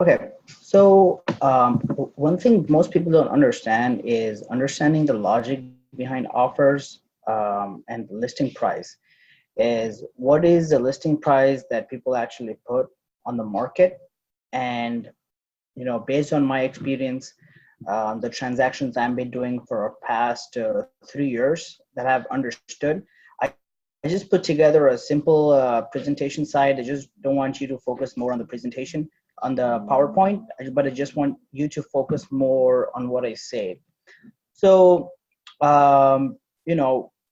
Okay, so one thing most people don't understand is understanding the logic behind offers and listing price is what is the listing price that people actually put on the market. And based on my experience, the transactions I've been doing for past 3 years that I've understood, I just put together a simple presentation side. I just don't want you to focus more on the presentation on the PowerPoint, but I just want you to focus more on what I say. So,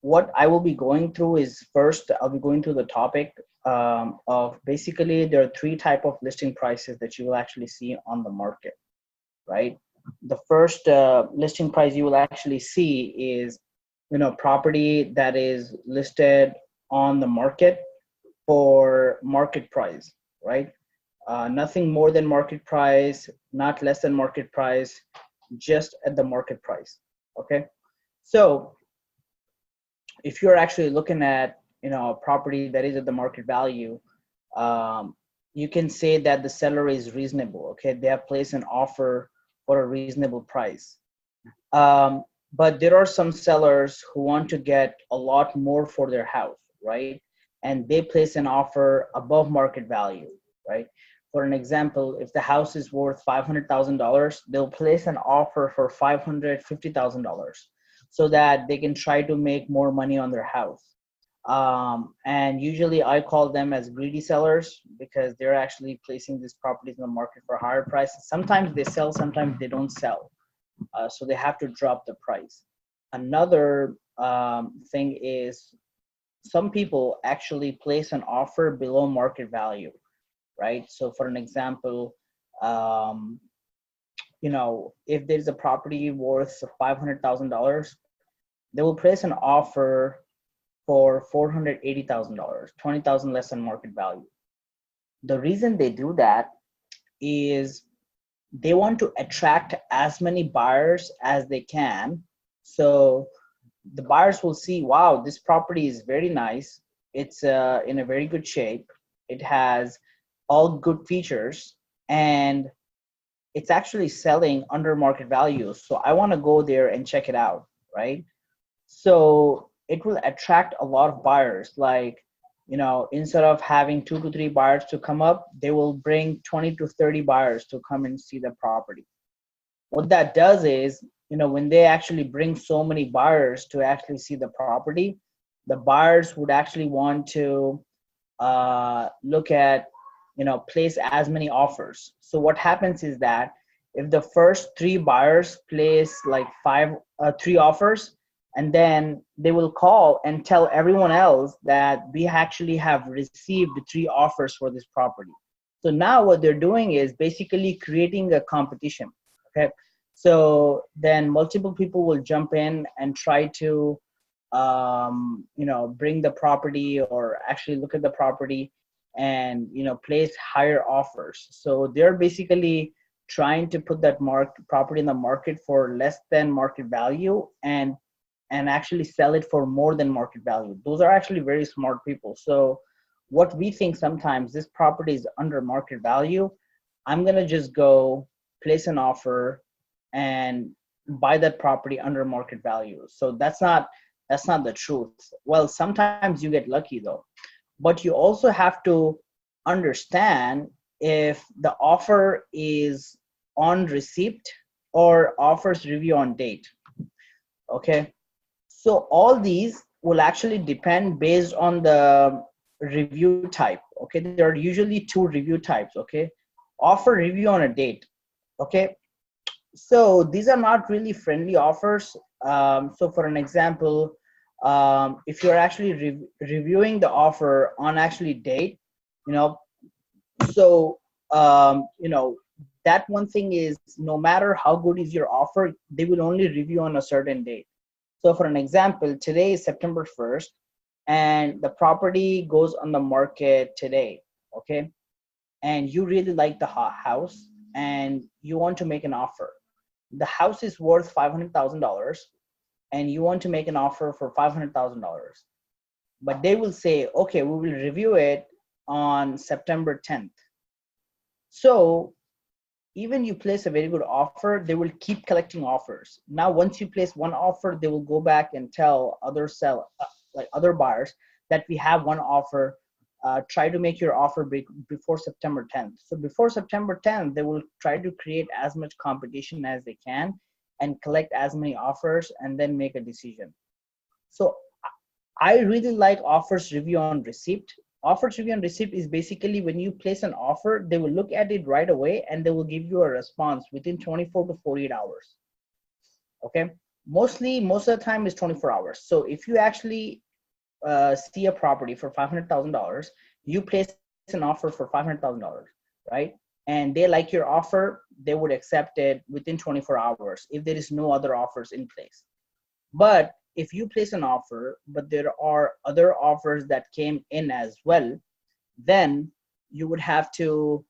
what I will be going through is first I'll be going through the topic of basically there are three type of listing prices that you will actually see on the market, right? The first listing price you will actually see is property that is listed on the market for market price, right? Nothing more than market price, not less than market price, just at the market price. Okay, so if you're actually looking at a property that is at the market value, um, you can say that the seller is reasonable. Okay, they have placed an offer for a reasonable price. um, but there are some sellers who want to get a lot more for their house, right? And they place an offer above market value, right? For an example, if the house is worth $500,000, they'll place an offer for $550,000 so that they can try to make more money on their house. And usually I call them as greedy sellers because they're actually placing these properties in the market for higher prices. Sometimes they sell, sometimes they don't sell, so they have to drop the price. Another thing is some people actually place an offer below market value, right? So, for an example, um, if there's a property worth $500,000, they will place an offer for $480,000, 20,000 less than market value. The reason they do that is they want to attract as many buyers as they can. So the buyers will see, wow, this property is very nice. It's in a very good shape. It has all good features, and it's actually selling under market value. So I want to go there and check it out, right? So it will attract a lot of buyers. Like, instead of having 2 to 3 buyers to come up, they will bring 20 to 30 buyers to come and see the property. What that does is, when they actually bring so many buyers to actually see the property, the buyers would actually want to look at, place as many offers. So what happens is that if the first 3 buyers place like three offers, and then they will call and tell everyone else that we actually have received 3 offers for this property. So now what they're doing is basically creating a competition. Okay, so then multiple people will jump in and try to bring the property or actually look at the property and place higher offers. So they're basically trying to put that property in the market for less than market value, and actually sell it for more than market value. Those are actually very smart people. So what we think sometimes, this property is under market value, I'm going to just go place an offer and buy that property under market value. So that's not the truth. Well, sometimes you get lucky though, but you also have to understand if the offer is on receipt or offers review on date. Okay, so all these will actually depend based on the review type. Okay, there are usually 2 review types. Okay, offer review on a date. Okay, so these are not really friendly offers. So for an example, if you're actually reviewing the offer on actually date, you know, so that one thing is, no matter how good is your offer, they will only review on a certain date. So for an example, today is September 1st, and the property goes on the market today. Okay, and you really like the house and you want to make an offer. The house is worth $500,000 and you want to make an offer for $500,000. But they will say, okay, we will review it on September 10th. So even you place a very good offer, they will keep collecting offers. Now, once you place one offer, they will go back and tell like other buyers that we have one offer. Try to make your offer before September 10th. So before September 10th, they will try to create as much competition as they can and collect as many offers and then make a decision. So I really like offers review on receipt. Offers review on receipt is basically when you place an offer, they will look at it right away and they will give you a response within 24 to 48 hours. Okay. Most of the time is 24 hours. So if you actually see a property for $500,000, you place an offer for $500,000, right? And they like your offer, they would accept it within 24 hours if there is no other offers in place. But if you place an offer, but there are other offers that came in as well, then you would have to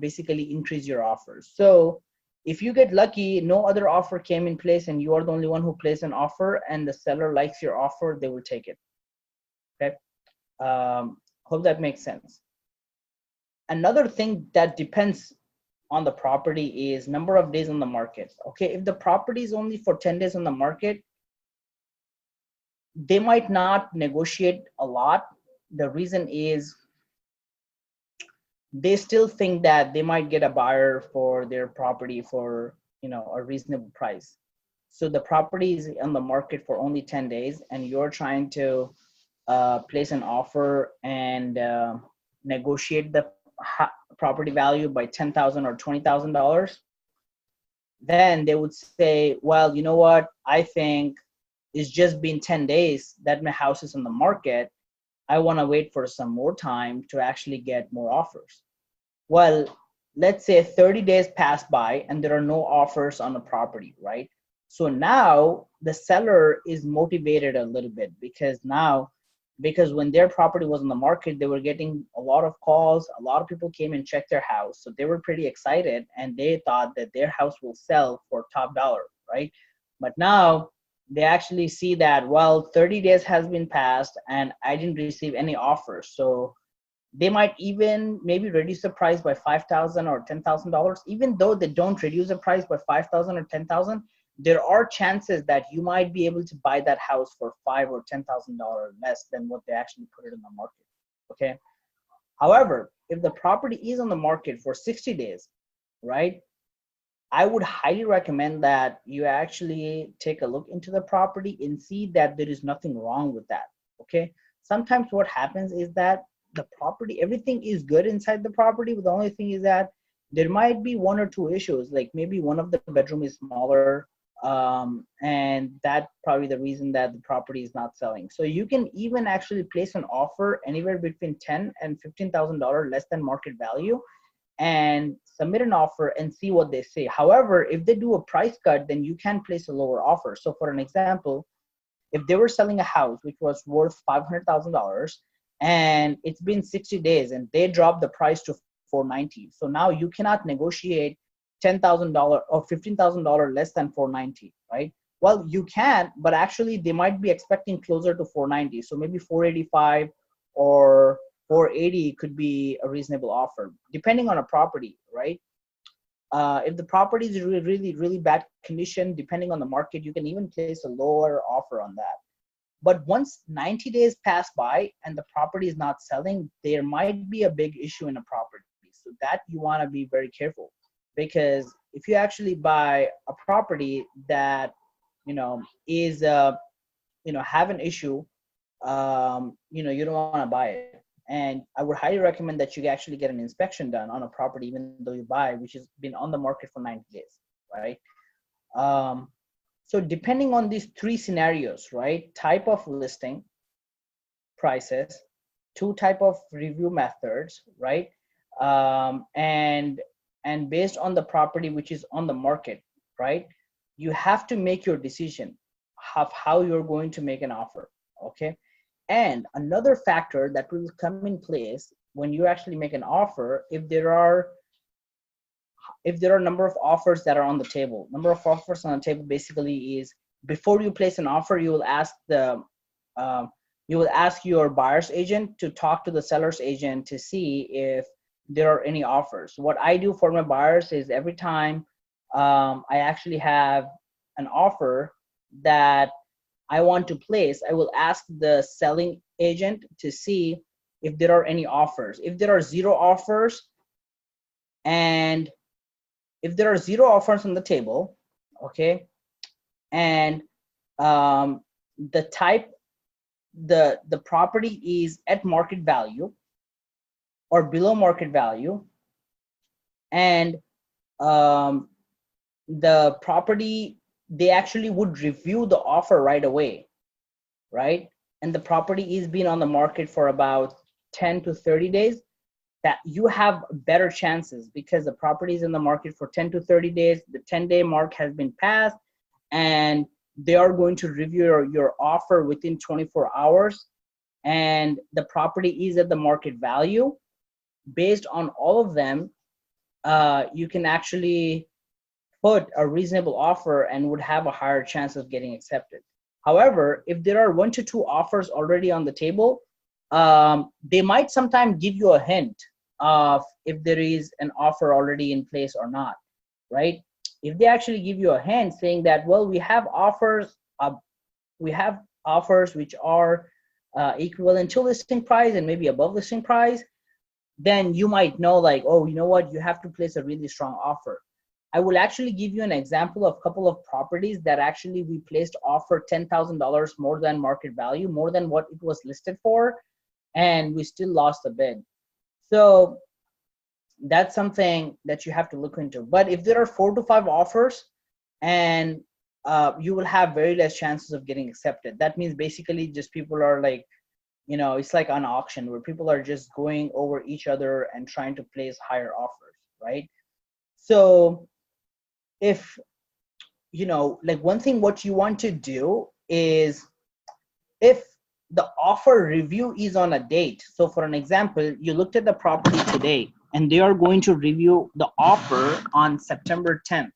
basically increase your offers. So if you get lucky, no other offer came in place and you are the only one who placed an offer and the seller likes your offer, they will take it. Okay. Hope that makes sense. Another thing that depends on the property is number of days on the market. Okay, if the property is only for 10 days on the market, they might not negotiate a lot. The reason is they still think that they might get a buyer for their property for, you know, a reasonable price. So the property is on the market for only 10 days and you're trying to place an offer and negotiate the property value by $10,000 or $20,000, then they would say, well, you know what, I think it's just been 10 days that my house is on the market. I want to wait for some more time to actually get more offers. Well, let's say 30 days pass by and there are no offers on the property, right? So now the seller is motivated a little bit because when their property was on the market, they were getting a lot of calls. A lot of people came and checked their house. So they were pretty excited and they thought that their house will sell for top dollar, right? But now they actually see that, well, 30 days has been passed and I didn't receive any offers. So they might even maybe reduce the price by $5,000 or $10,000. Even though they don't reduce the price by 5,000 or 10,000, there are chances that you might be able to buy that house for $5,000 or $10,000 less than what they actually put it in the market. Okay. However, if the property is on the market for 60 days, right, I would highly recommend that you actually take a look into the property and see that there is nothing wrong with that. Okay. Sometimes what happens is that the property, everything is good inside the property, but the only thing is that there might be one or two issues, like maybe one of the bedroom is smaller, and that probably the reason that the property is not selling. So you can even actually place an offer anywhere between $10,000 and $15,000 less than market value and submit an offer and see what they say. However, if they do a price cut, then you can place a lower offer. So for an example, if they were selling a house which was worth $500,000 and it's been 60 days and they dropped the price to $490, so now you cannot negotiate $10,000 or $15,000 less than $490, right? Well, you can, but actually they might be expecting closer to $490, so maybe $485 or $480 could be a reasonable offer, depending on a property, right? If the property is really bad condition, depending on the market, you can even place a lower offer on that. But once 90 days pass by and the property is not selling, there might be a big issue in a property. So that you want to be very careful, because if you actually buy a property that, you know, is, have an issue, you don't want to buy it. And I would highly recommend that you actually get an inspection done on a property, even though you buy, which has been on the market for 90 days, right? So depending on these three scenarios, right? Type of listing, prices, two type of review methods, right? And based on the property which is on the market, right? You have to make your decision of how you're going to make an offer, okay? And another factor that will come in place when you actually make an offer, if there are a number of offers that are on the table. Number of offers on the table basically is, before you place an offer, you will ask your buyer's agent to talk to the seller's agent to see if there are any offers. What I do for my buyers is every time I actually have an offer that I want to place, I will ask the selling agent to see if there are any offers. If there are zero offers, and if there are zero offers on the table, okay, and the type, the property is at market value or below market value, and um, the property, they actually would review the offer right away, right? And the property is been on the market for about 10 to 30 days, that you have better chances, because the property is in the market for 10 to 30 days, the 10-day mark has been passed, and they are going to review your offer within 24 hours, and the property is at the market value. Based on all of them, you can actually put a reasonable offer and would have a higher chance of getting accepted. However, if there are 1 to 2 offers already on the table, they might sometimes give you a hint of if there is an offer already in place or not, right? If they actually give you a hint saying that, well, we have offers which are equivalent to listing price and maybe above listing price, then you might know, like, oh, you know what, you have to place a really strong offer. I will actually give you an example of a couple of properties that actually we placed offer $10,000 more than market value, more than what it was listed for, and we still lost the bid. So that's something that you have to look into. But if there are 4 to 5 offers, and you will have very less chances of getting accepted. That means basically just people are like, you know, it's like an auction where people are just going over each other and trying to place higher offers, right? So if, you know, like, one thing what you want to do is, if the offer review is on a date, so for an example, you looked at the property today and they are going to review the offer on September 10th,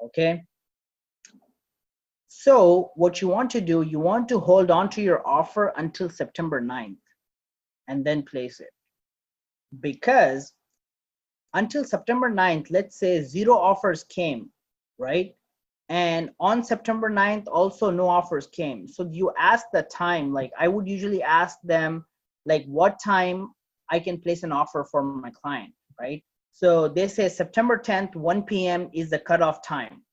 okay? So what you want to do, you want to hold on to your offer until September 9th and then place it. Because until September 9th, let's say 0 offers came, right? And on September 9th, also no offers came. So you ask the time, like I would usually ask them, like, what time I can place an offer for my client, right? So they say September 10th, 1 p.m. is the cutoff time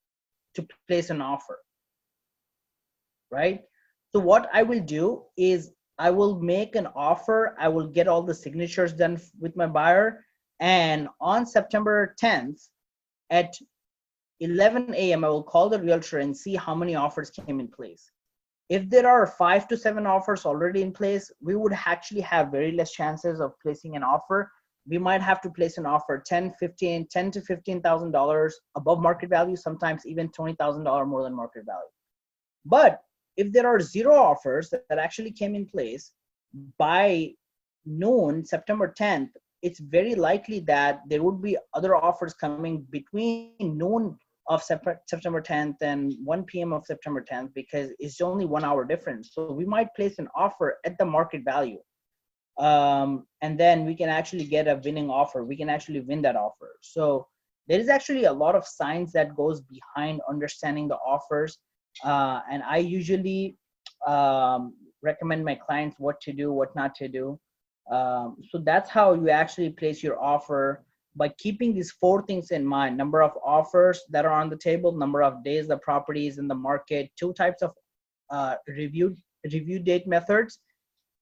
to place an offer, right? So what I will do is I will make an offer. I will get all the signatures done with my buyer. And on September 10th at 11 a.m., I will call the realtor and see how many offers came in place. If there are 5 to 7 offers already in place, we would actually have very less chances of placing an offer. We might have to place an offer $10 to $15,000 above market value, sometimes even $20,000 more than market value. But if there are 0 offers that actually came in place by noon, September 10th, it's very likely that there would be other offers coming between noon of September 10th and 1 p.m. of September 10th, because it's only 1 hour difference. So we might place an offer at the market value. And then we can actually get a winning offer. We can actually win that offer. So there is actually a lot of science that goes behind understanding the offers. And I usually recommend my clients what to do, what not to do. So that's how you actually place your offer, by keeping these 4 things in mind: number of offers that are on the table, number of days the property is in the market, 2 types of review date methods,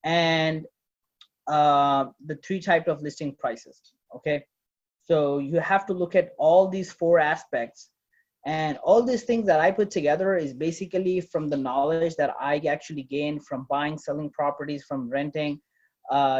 and the 3 types of listing prices. Okay, so you have to look at all these 4 aspects. And all these things that I put together is basically from the knowledge that I actually gained from buying, selling properties, from renting,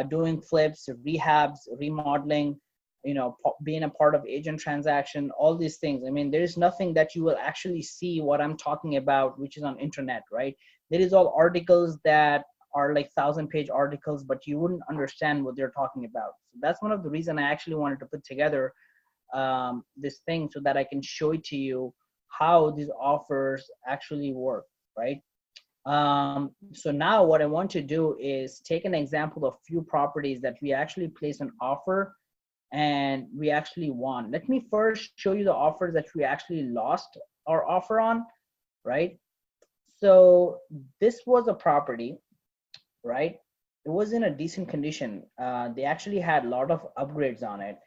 doing flips, rehabs, remodeling, you know, being a part of agent transaction, all these things. I mean, there is nothing that you will actually see what I'm talking about, which is on internet, right? There is all articles that are like 1,000-page articles, but you wouldn't understand what they're talking about. So that's one of the reasons I actually wanted to put together this thing, so that I can show it to you how these offers actually work, right? So now what I want to do is take an example of few properties that we actually place an offer and we actually won. Let me first show you the offers that we actually lost our offer on, right? So this was a property, right? It was in a decent condition. They actually had a lot of upgrades on it.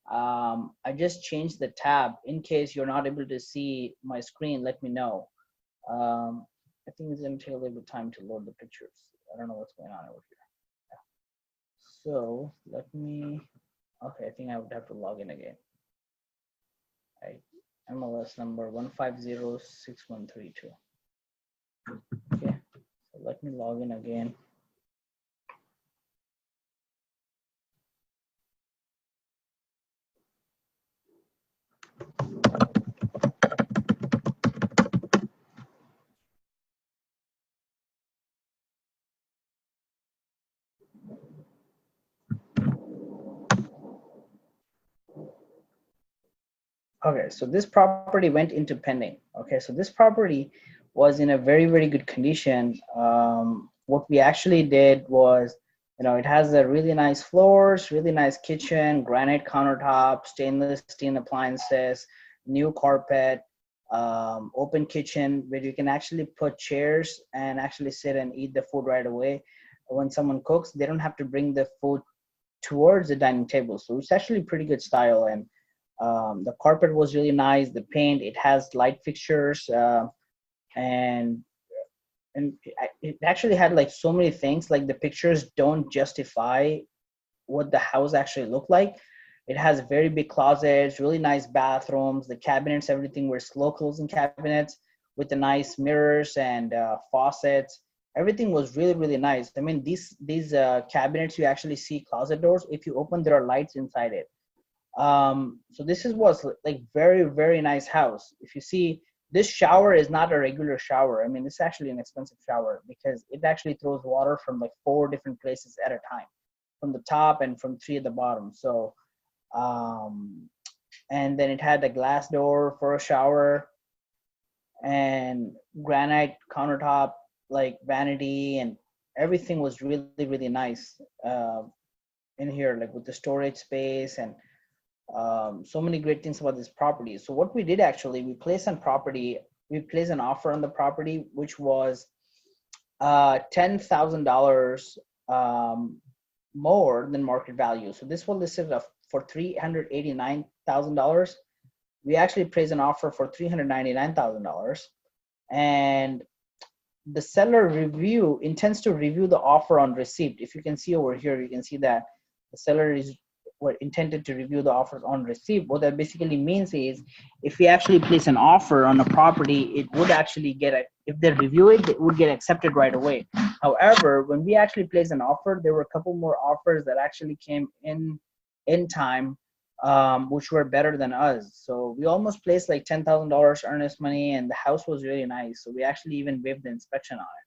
I just changed the tab. In case you're not able to see my screen, let me know. I think it's gonna take a little bit of time to load the pictures. I don't know what's going on over here. So let me, okay, I think I would have to log in again. Right, MLS number 1506132. Okay, so let me log in again. Okay, so this property went into pending. Okay, so this property was in a very, very good condition. What we actually did was, it has a really nice floors, really nice kitchen, granite countertop, stainless steel appliances, new carpet, open kitchen where you can actually put chairs and actually sit and eat the food right away. When someone cooks, they don't have to bring the food towards the dining table. So it's actually pretty good style, and the carpet was really nice. The paint, it has light fixtures, and it actually had like so many things. Like the pictures don't justify what the house actually looked like. It has very big closets, really nice bathrooms. The cabinets, everything were slow closing cabinets with the nice mirrors and faucets. Everything was really, really nice. I mean, these cabinets, you actually see closet doors. If you open, there are lights inside it. So this was like very, very nice house. If you see, this shower is not a regular shower. I mean, it's actually an expensive shower because it actually throws water from like 4 different places at a time, from the top and from 3 at the bottom. So and then it had a glass door for a shower and granite countertop, like vanity, and everything was really, really nice in here, like with the storage space and so many great things about this property. So what we did actually, we placed an offer on the property, which was $10,000 more than market value. So this was listed for $389,000. We actually placed an offer for $399,000, and the seller intends to review the offer on receipt. If you can see over here, you can see that the seller is intended to review the offers on receipt. What that basically means is, if we actually place an offer on a property, it would actually if they review it, it would get accepted right away. However, when we actually place an offer, there were a couple more offers that actually came in time, which were better than us. So we almost placed like $10,000 earnest money, and the house was really nice. So we actually even waived the inspection on it,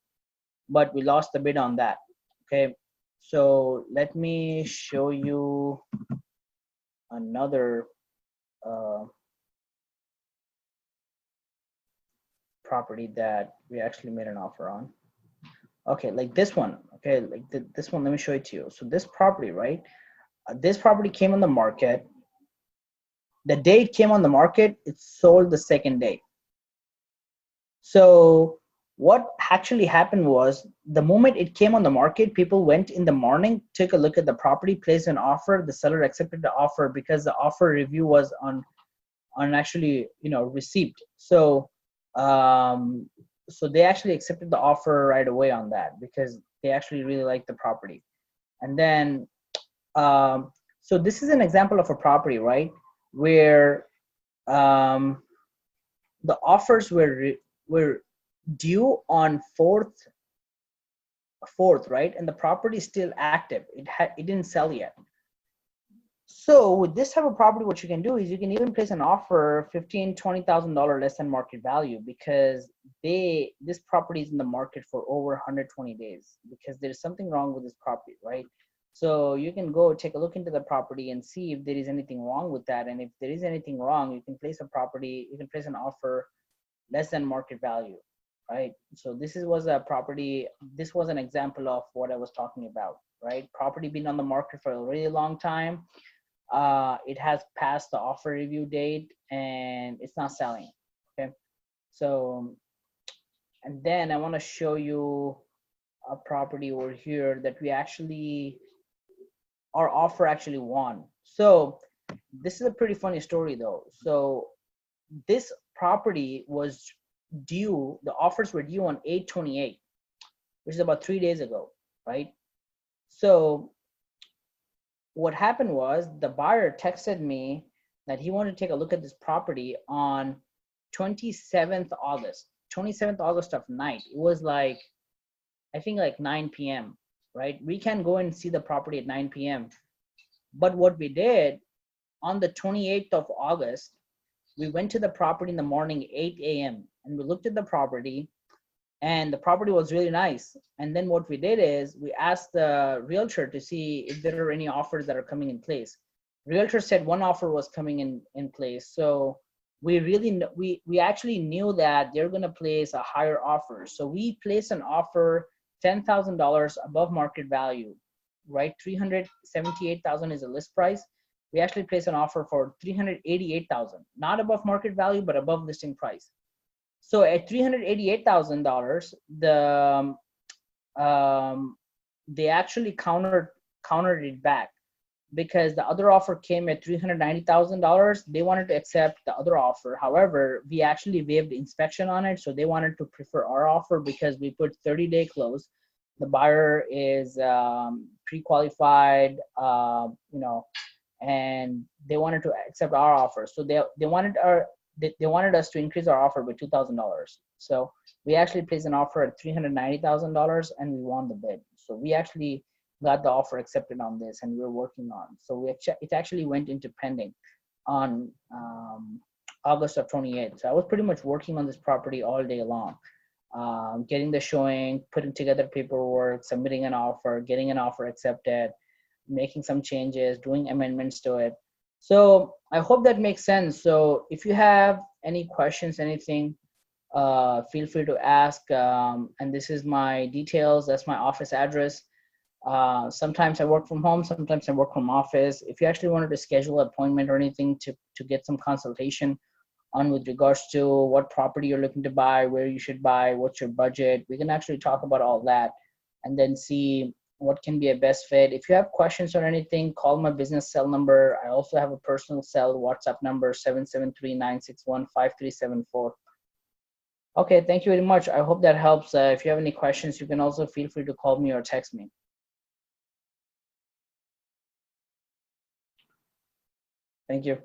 but we lost the bid on that. Okay, so let me show you another property that we actually made an offer on. Okay, like this one. Okay, like this one, let me show it to you. So this property, right? This property came on the market. The day it came on the market, it sold the second day. So what actually happened was, the moment it came on the market, people went in the morning, took a look at the property, placed an offer. The seller accepted the offer because the offer review was on actually received. So so they actually accepted the offer right away on that because they actually really liked the property. And then so this is an example of a property, right, where the offers were due on fourth, right, and the property is still active. It didn't sell yet. So with this type of property, what you can do is you can even place an offer $15,000-$20,000 less than market value, because this property is in the market for over 120 days, because there's something wrong with this property, right? So you can go take a look into the property and see if there is anything wrong with that. And if there is anything wrong, you can place an offer less than market value, right? So was a property. This was an example of what I was talking about, right? Property been on the market for a really long time. it has passed the offer review date and it's not selling. Okay, so and then I want to show you a property over here that we actually, our offer actually won. So this is a pretty funny story though. So this property was due, the offers were due on 8/28, which is about 3 days ago, right? So what happened was the buyer texted me that he wanted to take a look at this property on 27th August, 27th August of night. It was like, I think like 9 p.m., right? We can go and see the property at 9 p.m. But what we did on the 28th of August, we went to the property in the morning, 8 a.m., and we looked at the property, and the property was really nice. And then what we did is we asked the realtor to see if there are any offers that are coming in place. Realtor said one offer was coming in place. So we really we actually knew that they're going to place a higher offer. So we placed an offer $10,000 above market value, right? 378,000 is a list price. We actually placed an offer for 388,000, not above market value, but above listing price. So at $388,000, they actually countered it back, because the other offer came at $390,000. They wanted to accept the other offer. However, we actually waived the inspection on it, so they wanted to prefer our offer because we put 30-day close. The buyer is pre-qualified, and they wanted to accept our offer. So they wanted us to increase our offer by $2,000. So we actually placed an offer at $390,000 and we won the bid. So we actually got the offer accepted on this and we're working on. So it actually went into pending on August of 28th. So I was pretty much working on this property all day long, getting the showing, putting together paperwork, submitting an offer, getting an offer accepted, making some changes, doing amendments to it. So I hope that makes sense. So if you have any questions, anything, feel free to ask. And this is my details. That's my office address. Sometimes I work from home, sometimes I work from office. If you actually wanted to schedule an appointment or anything to get some consultation on with regards to what property you're looking to buy, where you should buy, what's your budget, we can actually talk about all that and then see what can be a best fit. If you have questions or anything, call my business cell number. I also have a personal cell WhatsApp number, 773-961-5374. Okay, thank you very much. I hope that helps. If you have any questions, you can also feel free to call me or text me. Thank you.